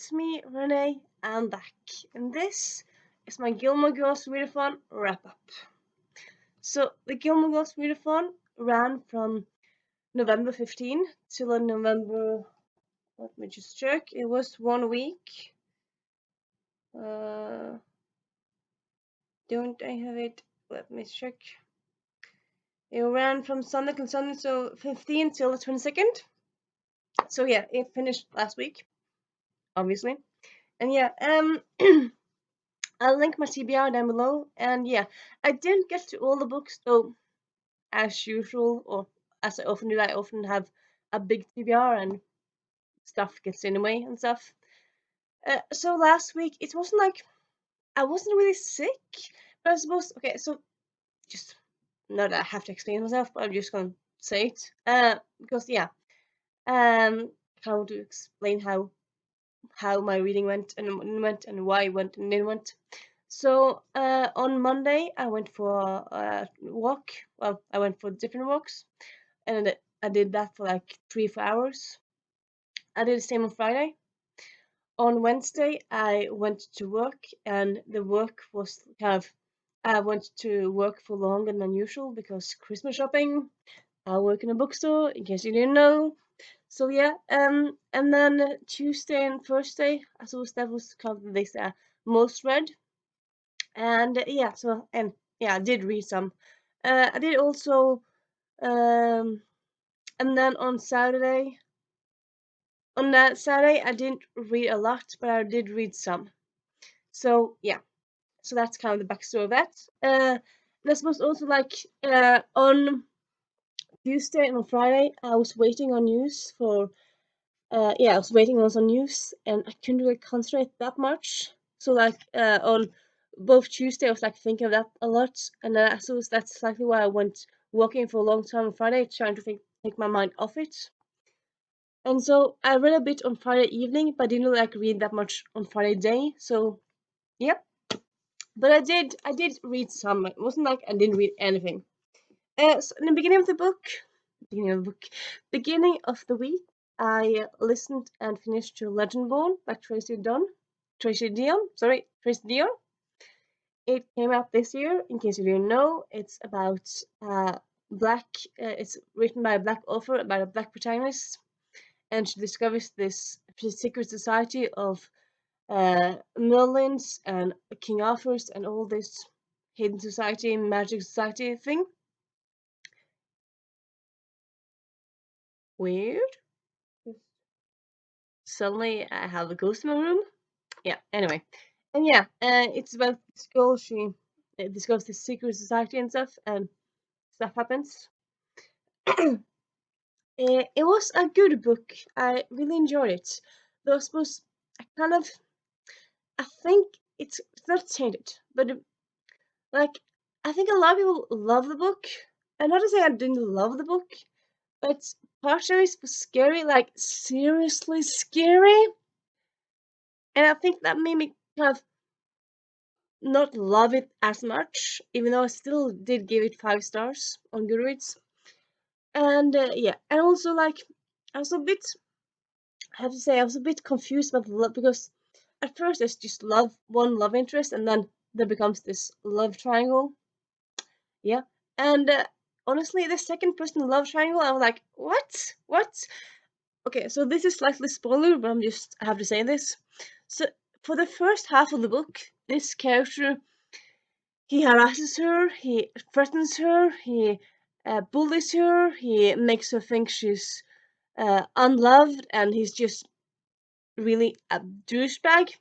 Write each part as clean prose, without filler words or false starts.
it's me, Renee. I'm back, and this is my Gilmore Girls Readathon wrap-up. So, the Gilmore Girls Readathon ran from November 15 till November, let me just check, it was 1 week. Don't I have it? Let me check. It ran from Sunday to Sunday, so 15 till the 22nd. So yeah, it finished last week, obviously. And yeah, I'll link my TBR down below. And yeah, I didn't get to all the books, though, as usual, or as I often do, I often have a big TBR and stuff gets in the way and stuff. So last week, it wasn't like I wasn't really sick, but I suppose, okay, so just not that I have to explain myself, but I'm just gonna say it. Because yeah, how to explain how my reading went and why it went and didn't went. So on Monday I went for a walk. Well, I went for different walks, and I did that for like 3-4 hours. I did the same on Friday. On Wednesday I went to work, and the work was kind of, I went to work for longer than usual because Christmas shopping. I work in a bookstore, in case you didn't know. So yeah, and then Tuesday and Thursday, I suppose that was kind of this most read. And yeah, so and yeah, I did read some. I did also, and then on that Saturday, I didn't read a lot, but I did read some. So yeah, so that's kind of the backstory of that. And I suppose also like on Tuesday and on Friday, I was waiting on news for. Yeah, I was waiting on some news, and I couldn't really concentrate that much. So like on both Tuesday, I was like thinking of that a lot, and I suppose that's exactly why I went walking for a long time on Friday, trying to take my mind off it. And so I read a bit on Friday evening, but I didn't like read that much on Friday day. So yep, but I did read some. It wasn't like I didn't read anything. So in the beginning of the week, I listened and finished to Legendborn by Tracey Deonn. Tracey Deonn. It came out this year. In case you didn't know, it's about black. It's written by a black author about a black protagonist, and she discovers this secret society of Merlins and King Arthurs and all this hidden society, magic society thing. Weird. Suddenly I have a ghost in my room. Yeah, anyway. And yeah, it's about this girl, she discovers this secret society and stuff happens. It was a good book. I really enjoyed it. Though I suppose I think it's not tainted, but like, I think a lot of people love the book. And not to say I didn't love the book, but partially it was scary, like seriously scary. And I think that made me kind of not love it as much, even though I still did give it 5 stars on Goodreads. And yeah, and also like I was a bit, I have to say, I was a bit confused about the love, because at first there's just one love interest, and then there becomes this love triangle. Yeah, and honestly, the second person love triangle, I was like, what? What? Okay, so this is slightly spoiler, but I have to say this. So for the first half of the book, this character, he harasses her, he threatens her, he bullies her, he makes her think she's unloved, and he's just really a douchebag.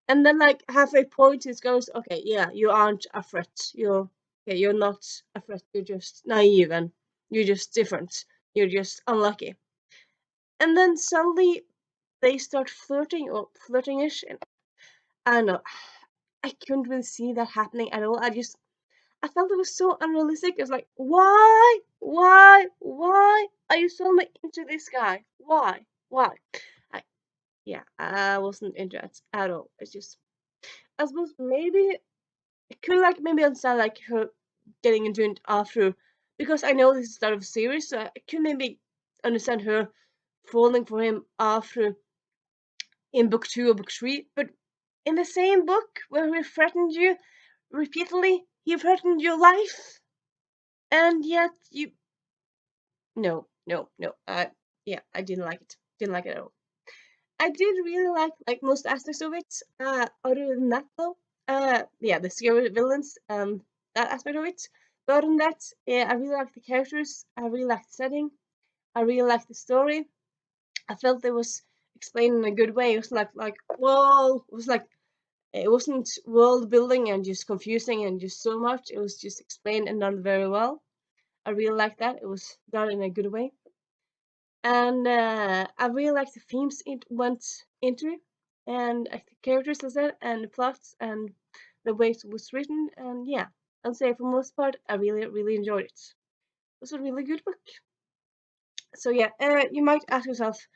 And then, like, halfway point, it goes, okay, yeah, you aren't a threat. You're not a threat. You're just naive, and you're just different. You're just unlucky. And then suddenly they start flirting, or flirting-ish, and I don't know. I couldn't really see that happening at all. I felt it was so unrealistic. It was like, why are you so much into this guy? Why? I, yeah, I wasn't into it at all. It's just, I suppose maybe it could like maybe understand like her getting into it after, because I know this is the start of a series, so I could maybe understand her falling for him after in book 2 or book 3, but in the same book where he threatened you repeatedly, he threatened your life, and yet you no. I didn't like it. Didn't like it at all. I did really like most aspects of it. Other than that though, the scary villains, that aspect of it. But other than that, yeah, I really liked the characters. I really liked the setting. I really liked the story. I felt it was explained in a good way. It was like whoa, it wasn't world building and just confusing and just so much. It was just explained and done very well. I really liked that. It was done in a good way. And I really liked the themes it went into, and the characters, as I said, and the plots, and the way it was written. And yeah, I'll say for the most part, I really enjoyed it. It was a really good book. So yeah, you might ask yourself,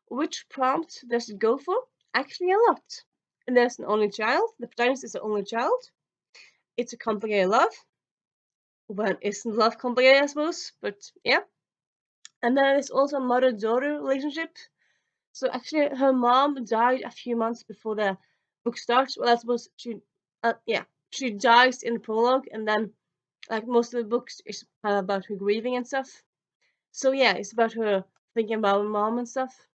which prompt does it go for? Actually, a lot. And there's an only child. The protagonist is the only child. It's a complicated love. When isn't love complicated, I suppose? But yeah. And then there's also a mother-daughter relationship. So actually, her mom died a few months before the book starts. Well, I suppose she dies in the prologue, and then like most of the books is kind of about her grieving and stuff. So yeah, it's about her thinking about her mom and stuff.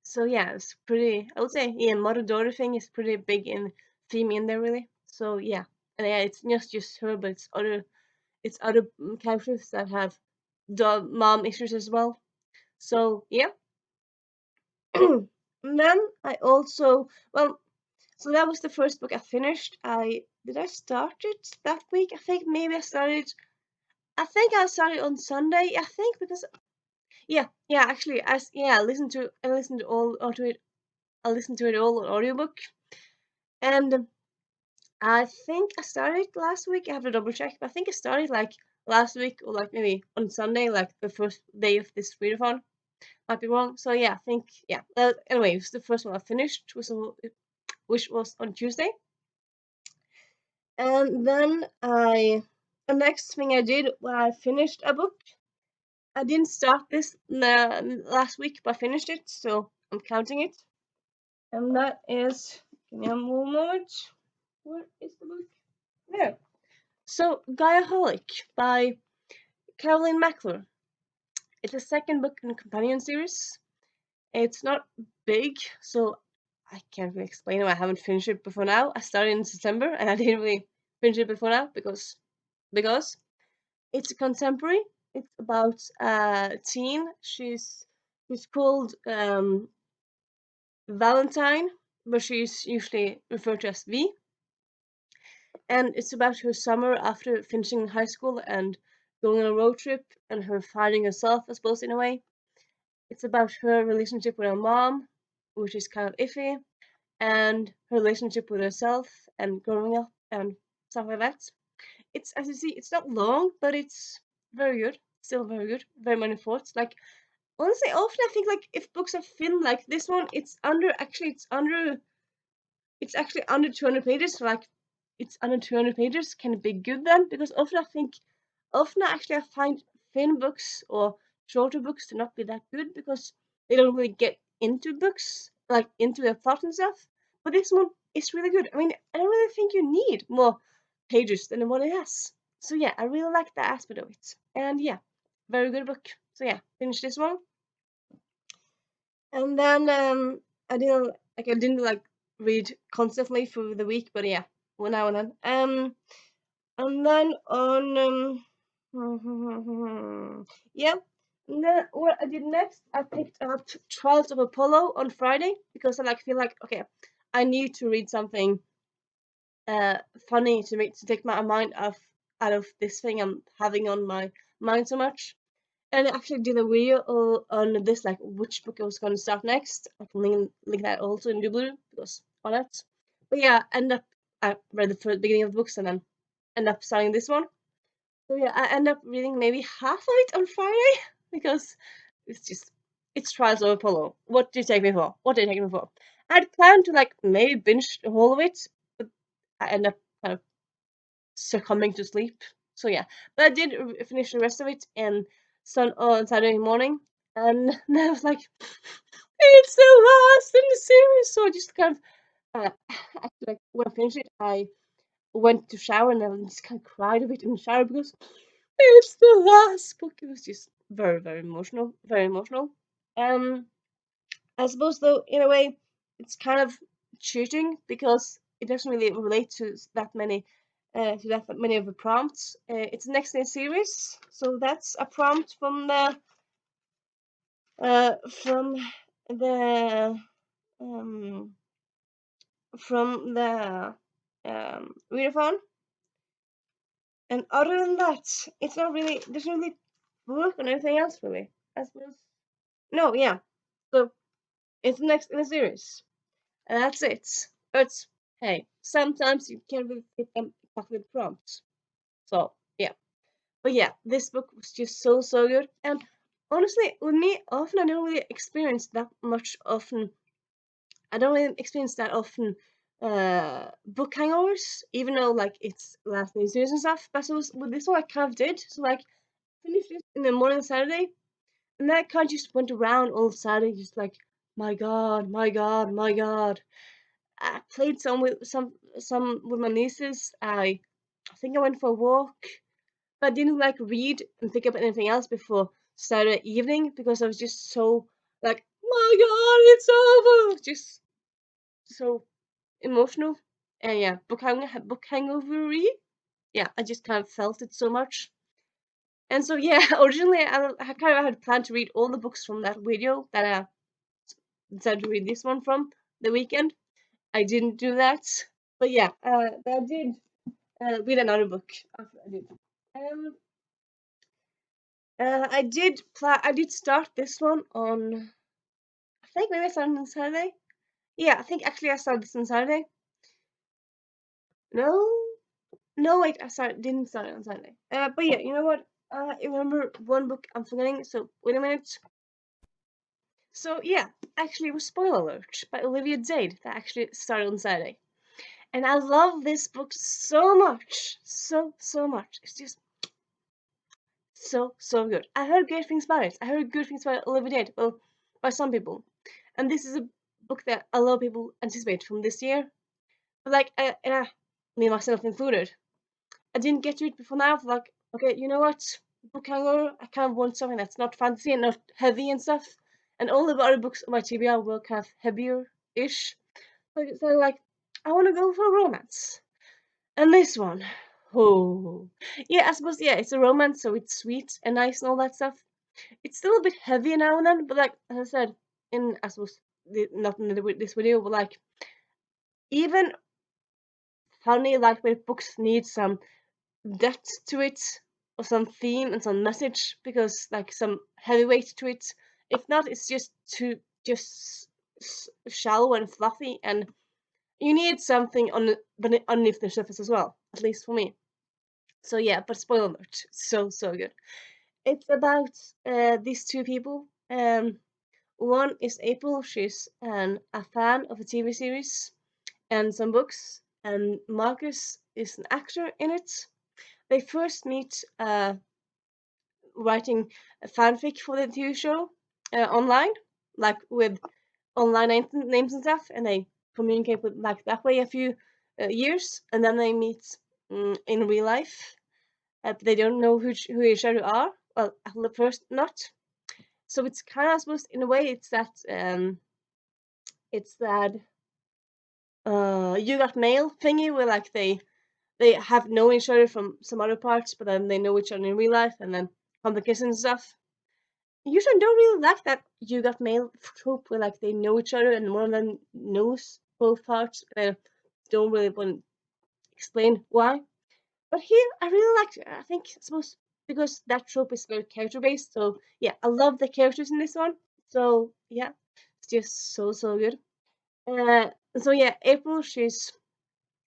So yeah, it's pretty. I would say yeah, mother-daughter thing is pretty big in theme in there really. So yeah, and yeah, it's not just her, but it's other characters that have the mom issues as well. So yeah. And then I also so that was the first book I finished. I start it that week? I think maybe I started on Sunday. I think because actually I listened to it. I listened to it all on audiobook, and I think I started last week. I have to double check, but I think I started like last week or like maybe on Sunday, like the first day of this readathon. Might be wrong. So yeah, I think yeah. Anyway, it was the first one I finished, which was on Tuesday. And then the next thing I did when I finished a book, I didn't start this last week, but I finished it, so I'm counting it. And that is, give me a moment. Where is the book? There. So, Guyaholic by Carolyn Mackler. It's the second book in the companion series. It's not big, so I can't really explain it. I haven't finished it before now. I started in September, and I didn't really finish it before now because it's a contemporary. It's about a teen. She's called Valentine, but she's usually referred to as V. And it's about her summer after finishing high school and going on a road trip and her finding herself, I suppose, in a way. It's about her relationship with her mom, which is kind of iffy, and her relationship with herself and growing up and stuff like that. It's, as you see, it's not long, but it's very good. Still very good. Very many thoughts. Like honestly, often I think like if books are thin like this one, it's actually under 200 pages. So like it's under 200 pages can it be good then? Because often actually I find thin books or shorter books to not be that good because they don't really get into books, like into the plot and stuff. But this one is really good. I mean, I don't really think you need more pages than what it has. So yeah, I really like that aspect of it. And yeah, very good book. So yeah, finish this one. And then I didn't like read constantly through the week, but yeah, one now and then. And then on yeah, and then what I did next, I picked up Trials of Apollo on Friday because I like feel like okay, I need to read something funny to take my mind out of this thing I'm having on my mind so much. And I actually did a video on this, like which book I was going to start next. I can link that also in the blue because why not? But yeah, I read the first beginning of the books and then end up starting this one. So yeah, I end up reading maybe half of it on Friday because it's Trials of Apollo. What do you take me for? What did you take me for? I'd planned to like maybe binge the whole of it, but I end up kind of succumbing to sleep. So yeah, but I did finish the rest of it on Saturday morning, and then I was like, it's the last in the So I just kind of actually, like, when I finished it, I went to shower and I just kind of cried a bit in the shower because it's the last book. It was just very, very emotional, very emotional. I suppose though, in a way, it's kind of cheating because it doesn't really relate to that many of the prompts. It's next in a series, so that's a prompt uh, from the um, from the readathon. And other than that, it's not really doesn't really work on anything else really. I suppose. No, yeah. So it's next in a series. And that's it. But hey, sometimes you can't really fit them exactly the prompts. So yeah. But yeah, this book was just so so good. And honestly, with me, often I don't really experience that much often. I don't really experience that often book hangovers, even though like it's last new series and stuff. But so with this one I kind of did. So like finished it in the morning on Saturday, and that kind of just went around all Saturday, just like my god, my god, my god. I played some with my nieces. I think I went for a walk, but I didn't like read and think about anything else before Saturday evening because I was just so like, my god, it's over, just so emotional. And yeah, book hangover. Yeah, I just kind of felt it so much. And so yeah, originally I kind of had planned to read all the books from that video that I decided to read this one from the weekend. I didn't do that, but yeah, I did read another book after I did. Um, I did start this one on. I think maybe I started on Saturday. Yeah, I think actually I started this on Saturday. No, no, wait, didn't start it on Saturday. But yeah, you know what? I remember one book I'm forgetting. So wait a minute. So yeah, actually, it was Spoiler Alert by Olivia Jade that actually started on Saturday. And I love this book so much. So, so much. It's just so, so good. I heard great things about it. I heard good things about Olivia Jade, well, by some people. And this is a book that a lot of people anticipate from this year. But like, me myself included, I didn't get to it before now. Like, okay, you know what? Book hangover, I kind of want something that's not fancy and not heavy and stuff. And all the other books on my TBR were kind of heavier-ish. So like, I want to go for a romance. And this one, oh, yeah, I suppose, yeah, it's a romance, so it's sweet and nice and all that stuff. It's still a bit heavy now and then, but like, as I said, I suppose, not in this video, but like, even funny, lightweight books need some depth to it, or some theme and some message, because like some heavyweight to it. If not, it's just too, just shallow and fluffy, and you need something underneath the surface as well, at least for me. So yeah, but spoiler alert, so so good. It's about these two people. One is April. She's a fan of a TV series and some books, and Marcus is an actor in it. They first meet writing a fanfic for the TV show online, like with online names and stuff, and they communicate with like that way a few years, and then they meet in real life. They don't know who each other are. Well, at first not. So it's kind of supposed, in a way, it's that you got mail thingy where like they have known each other from some other parts, but then they know each other in real life, and then complications and stuff. Usually don't really like that you got mail trope where like they know each other and one of them knows both parts. They don't really want to explain why. But here, I really liked it. I think I suppose because that trope is very character based. So yeah, I love the characters in this one. So yeah, it's just so so good. Uh, so yeah, April, she's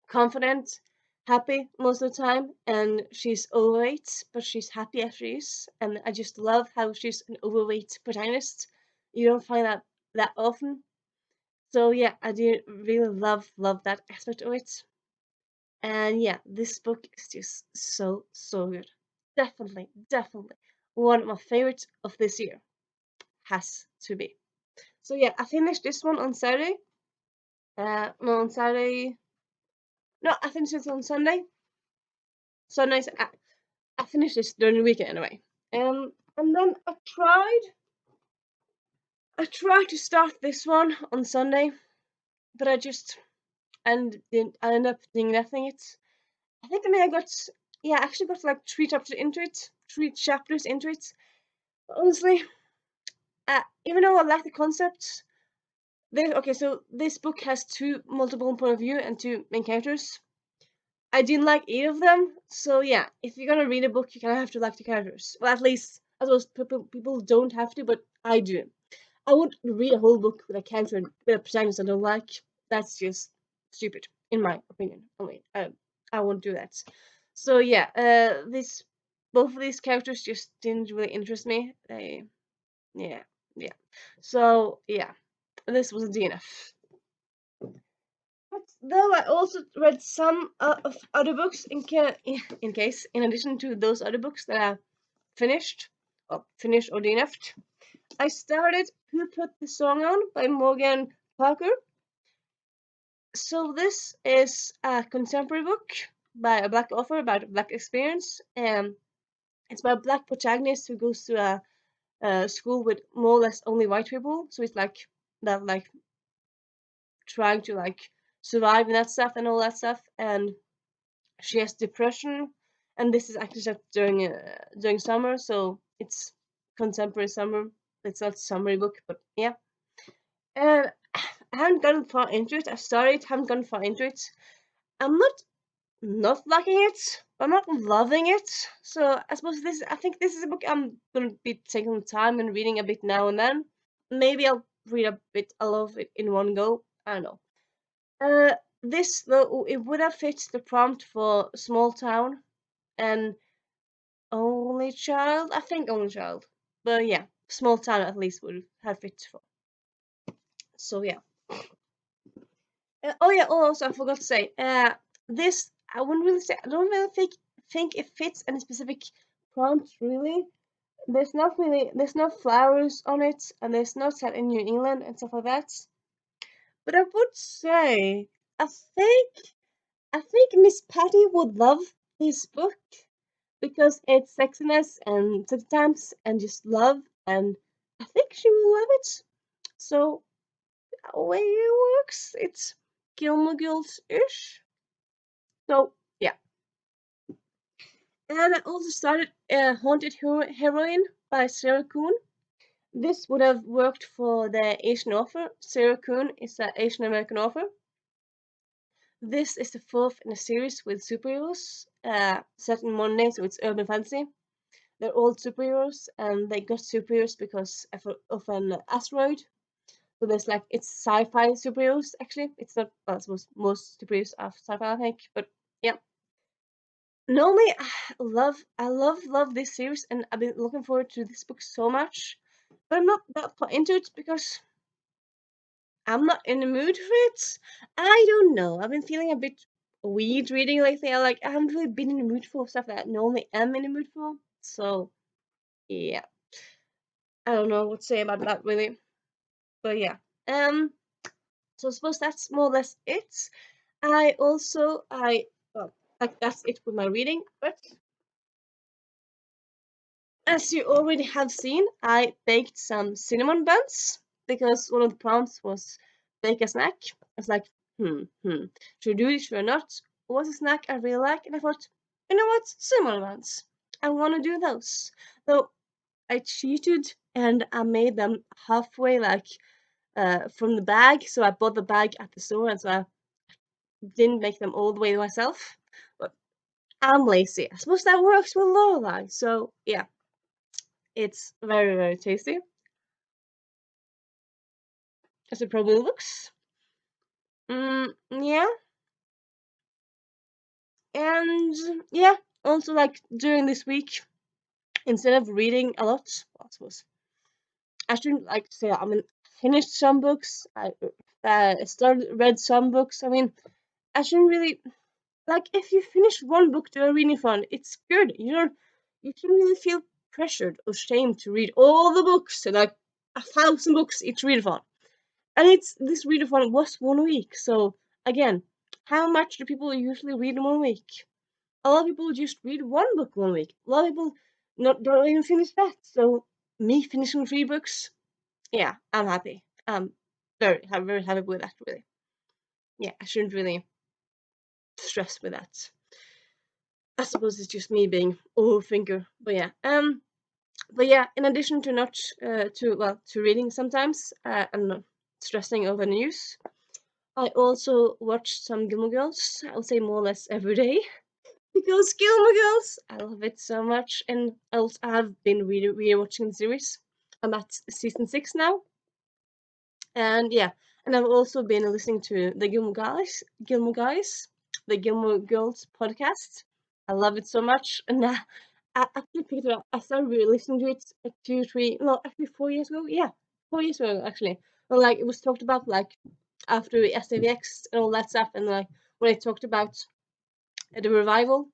confident, happy most of the time, and she's overweight, but she's happy as she is. And I just love how she's an overweight protagonist. You don't find that often. So yeah, I do really love that aspect of it. And yeah, this book is just so so good. Definitely one of my favorites of this year. Has to be. So yeah, I finished this one on Saturday. No, on Saturday. No, I finished it on Sunday. Sunday, I finished this during the weekend anyway. And then I tried to start this one on Sunday, but I ended up doing nothing. I think I got, yeah, I actually got like 3 chapters into it. 3 chapters into it. But honestly, even though I like the concept, okay, so this book has 2 multiple point of view and 2 main characters. I didn't like either of them, so yeah, if you're gonna read a book, you kind of have to like the characters. Well, at least, I suppose people don't have to, but I do. I won't read a whole book with a character with a protagonist I don't like. That's just stupid, in my opinion. Only I won't do that. So yeah, both of these characters just didn't really interest me. Yeah, yeah. So yeah, this was DNF. But though I also read some of other books in case, in addition to those other books that I finished, or DNF'd, I started Who Put the Song On by Morgan Parker. So this is a contemporary book by a black author about a black experience. It's about a black protagonist who goes to a school with more or less only white people. So it's like that, like trying to like survive in that stuff and all that stuff. And she has depression, and this is actually set during summer, so it's contemporary summer. It's not a summary book, but yeah. And I haven't gotten far into it. I started, haven't gotten far into it. I'm not liking it. I'm not loving it. So I suppose I think this is a book I'm gonna be taking time and reading a bit now and then. Maybe I'll read a lot of it in one go. I don't know. This though, it would have fit the prompt for small town and only child. I think only child, but yeah, small town at least would have fit for. So yeah. Oh yeah. Also, I forgot to say. This I wouldn't really say. I don't really think it fits any specific prompt really. There's no flowers on it, and there's no set in New England and stuff like that. But I would say I think I think Miss Patty would love this book because it's sexiness and sex times and just love, and I think she will love it. So way it works, it's Gilmore Girls ish. So yeah, and I also started Haunted Heroine by Sarah Kuhn. This would have worked for the Asian author. Sarah Kuhn is an Asian American author. This is the 4th in a series with superheroes, set in modern day, so it's urban fantasy. They're all superheroes, and they got superheroes because of an asteroid. So there's like, it's sci-fi superheroes actually. It's not, well, I suppose most superheroes are sci-fi, I think, but yeah. Normally, I love this series, and I've been looking forward to this book so much, but I'm not that far into it because I'm not in the mood for it. I don't know. I've been feeling a bit weird reading lately. I haven't really been in the mood for stuff that I normally am in the mood for. So yeah, I don't know what to say about that really. But yeah. So I suppose that's more or less it. Well, like that's it with my reading. But as you already have seen, I baked some cinnamon buns because one of the prompts was bake a snack. I was like, should I do this? Should I not? What's a snack I really like? And I thought, you know what, cinnamon buns. I want to do those. So I cheated and I made them halfway, like from the bag. So I bought the bag at the store, and so I didn't make them all the way myself. But I'm lazy. I suppose that works with Lorelai. So yeah, it's very, very tasty, as it probably looks. Yeah, and yeah. Also, like during this week, instead of reading a lot, well, I suppose I shouldn't like say. I mean, finished some books. I read some books. I mean, I shouldn't really like, if you finish one book to a reading fun, it's good. You shouldn't really feel pressured or shamed to read all the books, like 1,000 books each readathon. and it's this readathon was 1 week. So again, how much do people usually read in 1 week? A lot of people just read one book 1 week. A lot of people don't even finish that. So me finishing 3 books, yeah, I'm happy. Very happy with that. Really, yeah, I shouldn't really stress with that. I suppose it's just me being overthinker, but yeah. But yeah, in addition to not to reading sometimes and not stressing over news, I also watch some Gilmore Girls. I would say more or less every day because Gilmore Girls, I love it so much, and I have been re-watching the series. I'm at season 6 now, and yeah, and I've also been listening to the the Gilmore Girls podcast. I love it so much, and I actually picked it up. I started really listening to it like 2, 3, no, actually 4 years ago. Yeah, 4 years ago actually. Well, like it was talked about like after SAVX and all that stuff, and like when I talked about the revival,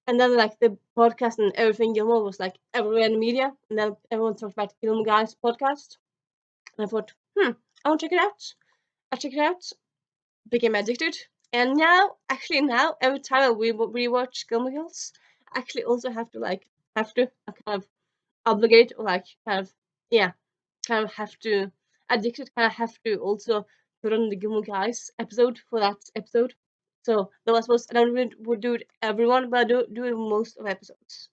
and then like the podcast and everything Gilmore was like everywhere in the media, and then everyone talked about Gilmore Guys podcast, and I thought, I want to check it out. I checked it out, became addicted, and now every time I rewatch Gilmore Girls, I actually also have to I kind of obligate or like kind of yeah kind of have to addicted kind of have to also put on the Gilmore Guys episode for that episode. So that was supposed I don't would do it everyone, but I do it most of episodes.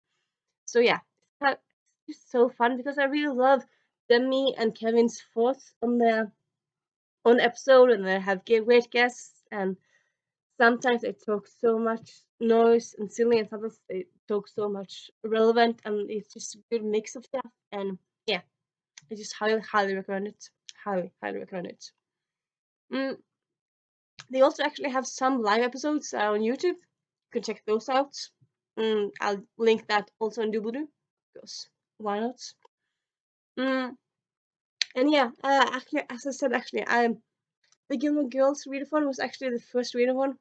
So yeah, it's just so fun because I really love Demi and Kevin's thoughts on their own episode, and they have great guests, and sometimes they talk so much noise and silly, and sometimes they talk so much relevant, and it's just a good mix of stuff. And yeah, I just highly recommend it. Highly recommend it. Mm, they also actually have some live episodes on YouTube. You can check those out. I'll link that also in doobly-doo because why not? Mm, and yeah, actually, as I said, actually, the Gilmore Girls readathon was actually the first readathon.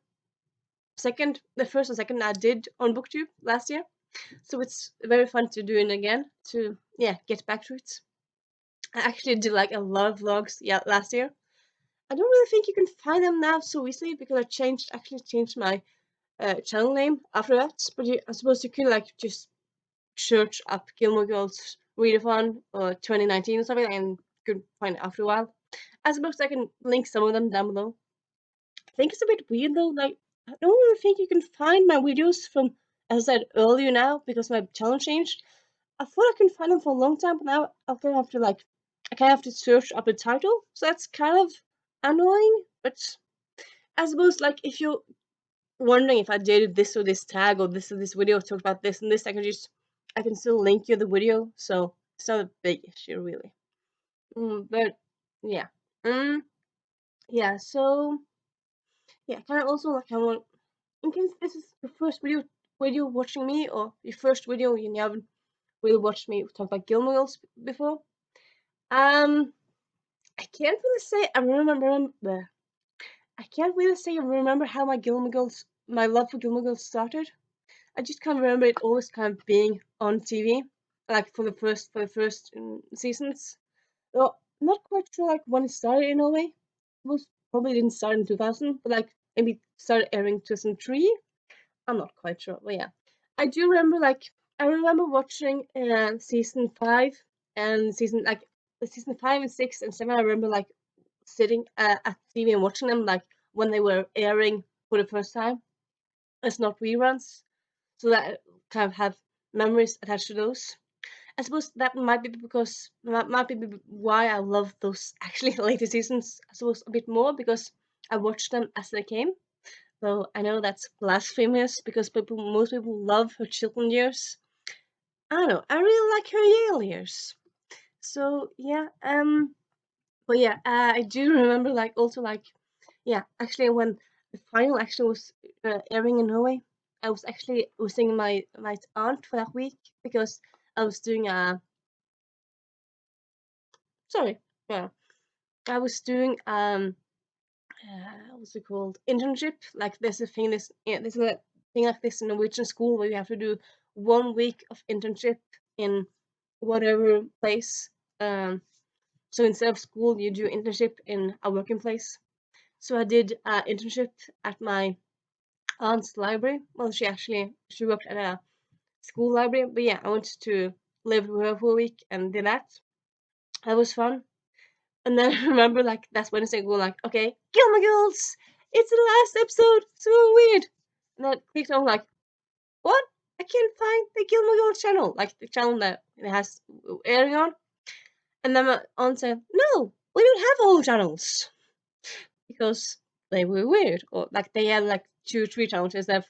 The first and second I did on BookTube last year. So it's very fun to do it again, to get back to it. I actually did like a lot of vlogs last year. I don't really think you can find them now so easily because I changed my channel name after that. But I suppose you could like just search up Gilmore Girls Readathon or 2019 or something and you could find it after a while. I suppose I can link some of them down below. I think it's a bit weird though, like I don't really think you can find my videos from, as I said earlier now, because my channel changed. I thought I could find them for a long time, but now I kind of have to I kind of have to search up the title, so that's kind of annoying. But I suppose like if you're wondering if I did this or this tag or this video talked about this and this, I can still link you the video, so it's not a big issue really. But yeah, yeah. So yeah, kind of also like I want, in case this is your first video watching me, or your first video you haven't really watched me talk about Gilmore Girls before. I can't really say I remember. I can't really say I remember how my love for Gilmore Girls started. I just can't remember it always kind of being on TV, like for the first seasons. Well, not quite sure like when it started in a way. It was probably didn't start in 2000, but like maybe it started airing 2003. I'm not quite sure, but yeah, I do remember I remember watching season 5 and season 5 and 6 and 7. I remember like sitting at TV and watching them like when they were airing for the first time. It's not reruns, so that I kind of have memories attached to those. I suppose that might be why I love those actually later seasons. I suppose a bit more because I watched them as they came. So I know that's blasphemous because most people love her children years. I don't know. I really like her Yale years. So yeah, but yeah, I do remember actually when the final actually was airing in Norway, I was actually visiting my aunt for that week because I was doing a sorry, yeah, I was doing what's it called, internship. Like there's a thing there's a thing like this in Norwegian school where you have to do 1 week of internship in whatever place. Um, So instead of school, you do internship in a working place. So I did an internship at my aunt's library. Well, she worked at a school library, but yeah, I went to live with her for a week and did that. That was fun. And then I remember like that's Wednesday going like, okay, Gilmore Girls, it's the last episode. So weird. And then I clicked on like, what? I can't find the Gilmore Girls channel, like the channel that it has airing on. And then my aunt said, no, we don't have all channels because they were weird, or like they had like 2 or 3 channels instead of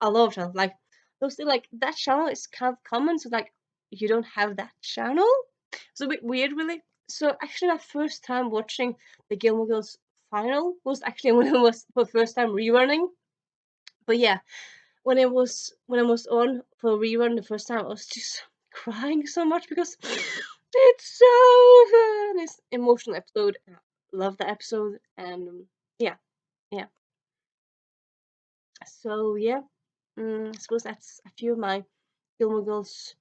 a lot of channels. Like those like that channel is kind of common, so like you don't have that channel. It's a bit weird, really. So actually, my first time watching the Gilmore Girls final was actually when it was for the first time rerunning. But yeah, when it was on for rerun the first time, I was just crying so much because it's so fun. It's an emotional episode. I love the episode, and yeah, yeah. So yeah, I suppose that's a few of my Gilmore Girls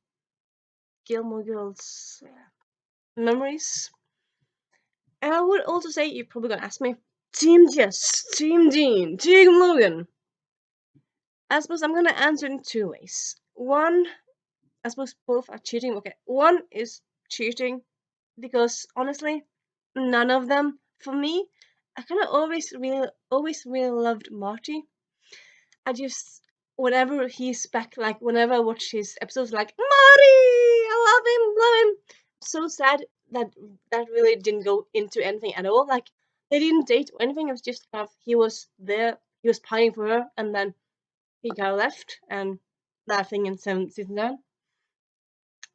memories. And I would also say you're probably gonna ask me, Team Jess, Team Dean, Team Logan. I suppose I'm gonna answer in 2 ways. One, I suppose both are cheating. Okay, one is cheating because honestly, none of them for me. I kind of always really loved Marty. I just whenever he's back, like whenever I watch his episodes, like Marty, I love him. So sad that that really didn't go into anything at all. Like they didn't date or anything. It was just kind of he was there, he was pining for her, and then he kind of left, and that thing in season 9.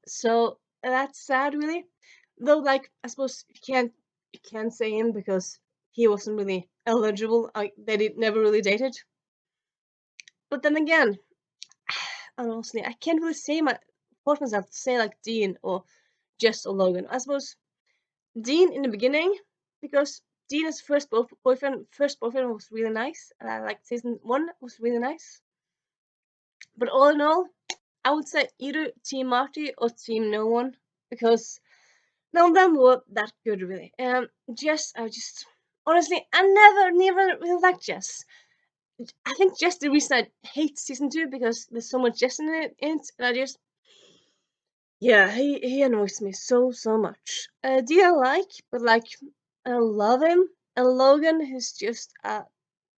So that's sad, really. Though, like I suppose you can't say him because he wasn't really eligible. They never really dated. But then again, honestly, I can't really force myself to say like Dean or Jess or Logan. I suppose Dean in the beginning, because Dean's first boyfriend was really nice, and I like season 1 was really nice. But all in all, I would say either Team Marty or Team No One, because none of them were that good really. Jess, I just honestly, I never really liked Jess. I think just the reason I hate season 2 because there's so much Jess in it, and I just yeah, he annoys me so much. Dean I like, but like I love him. And Logan is just a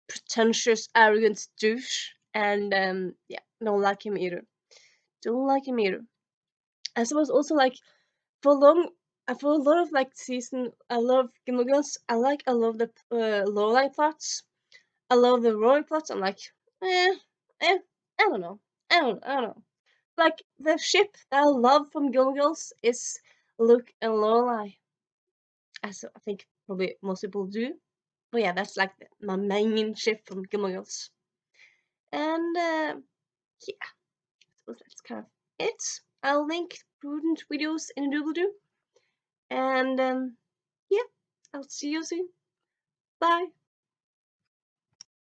pretentious, arrogant douche, and yeah, don't like him either. Don't like him either. I suppose also like for long for a lot of like season, I love Gilmore Girls. I love the Lorelai plots. I love the Rory plots. I'm like, eh, eh, I don't know. I don't know. Like the ship that I love from Gilmore Girls is Luke and Lorelai. As I think probably most people do. But yeah, that's like my main ship from Gilmore Girls. And yeah, so that's kind of it. I'll link prudent videos in the doobly-doo. And yeah, I'll see you soon. Bye.